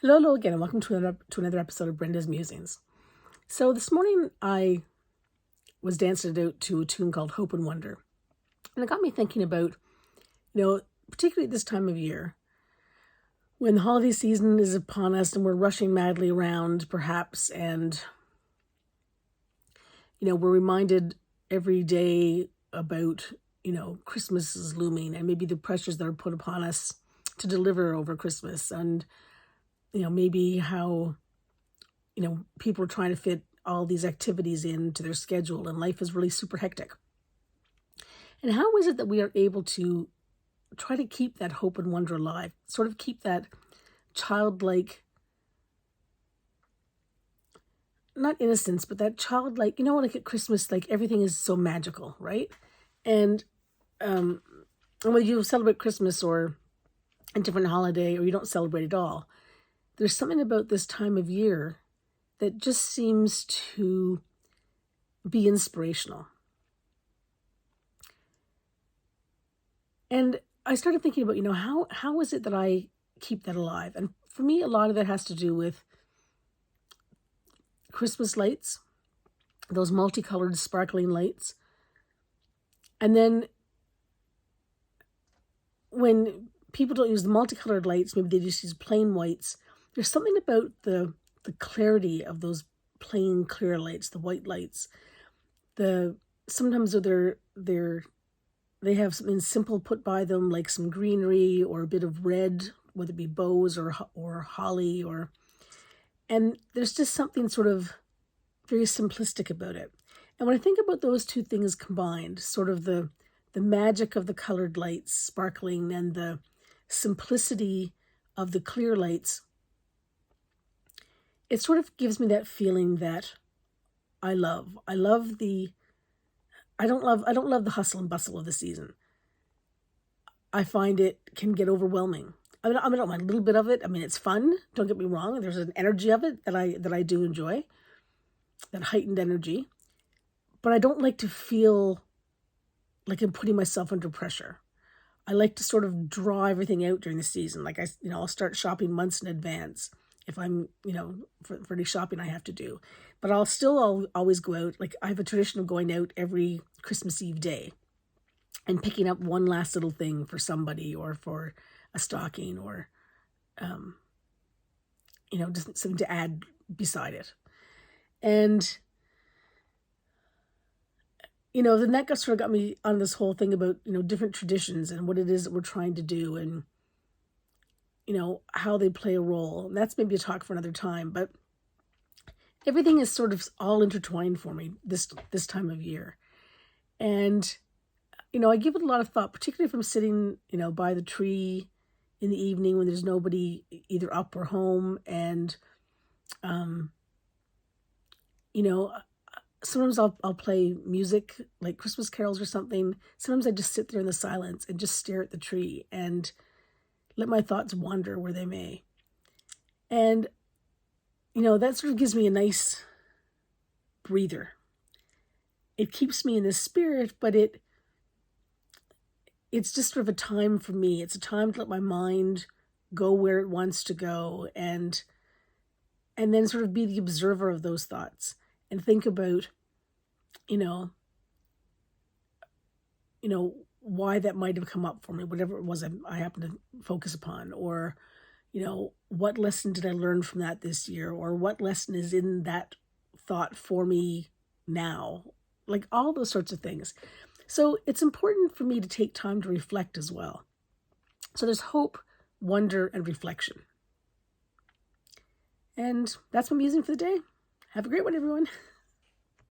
Hello again, and welcome to another episode of Brenda's Musings. So this morning I was dancing it out to a tune called Hope and Wonder. And it got me thinking about, particularly at this time of year, when the holiday season is upon us and we're rushing madly around, perhaps, and, we're reminded every day about, Christmas is looming and maybe the pressures that are put upon us to deliver over Christmas, and maybe how, people are trying to fit all these activities into their schedule and life is really super hectic. And how is it that we are able to try to keep that hope and wonder alive, sort of keep that childlike, not innocence, but that childlike, like at Christmas, like everything is so magical, right? And whether you celebrate Christmas or a different holiday or you don't celebrate at all, there's something about this time of year that just seems to be inspirational. And I started thinking about, how is it that I keep that alive? And for me, a lot of that has to do with Christmas lights, those multicolored sparkling lights. And then when people don't use the multicolored lights, maybe they just use plain whites. There's something about the clarity of those plain clear lights, the white lights. Sometimes they have something simple put by them, like some greenery or a bit of red, whether it be bows or holly, and there's just something sort of very simplistic about it. And when I think about those two things combined, sort of the magic of the colored lights sparkling and the simplicity of the clear lights, it sort of gives me that feeling that I love. I don't love the hustle and bustle of the season. I find it can get overwhelming. I don't mind a little bit of it. I mean, it's fun. Don't get me wrong. There's an energy of it that I do enjoy, that heightened energy. But I don't like to feel like I'm putting myself under pressure. I like to sort of draw everything out during the season. Like I'll start shopping months in advance if I'm, for any shopping I have to do. But I'll always go out. Like I have a tradition of going out every Christmas Eve day and picking up one last little thing for somebody or for a stocking or, just something to add beside it. And, then that sort of got me on this whole thing about, different traditions and what it is that we're trying to do and, how they play a role. And that's maybe a talk for another time, but everything is sort of all intertwined for me this time of year. And, I give it a lot of thought, particularly if I'm sitting, by the tree in the evening when there's nobody either up or home. And, sometimes I'll play music like Christmas carols or something. Sometimes I just sit there in the silence and just stare at the tree and let my thoughts wander where they may. And, that sort of gives me a nice breather. It keeps me in the spirit, but it's just sort of a time for me. It's a time to let my mind go where it wants to go and then sort of be the observer of those thoughts and think about, why that might have come up for me, whatever it was I happened to focus upon, or, what lesson did I learn from that this year, or what lesson is in that thought for me now, like all those sorts of things. So it's important for me to take time to reflect as well. So there's hope, wonder, and reflection. And that's what I'm using for the day. Have a great one, everyone.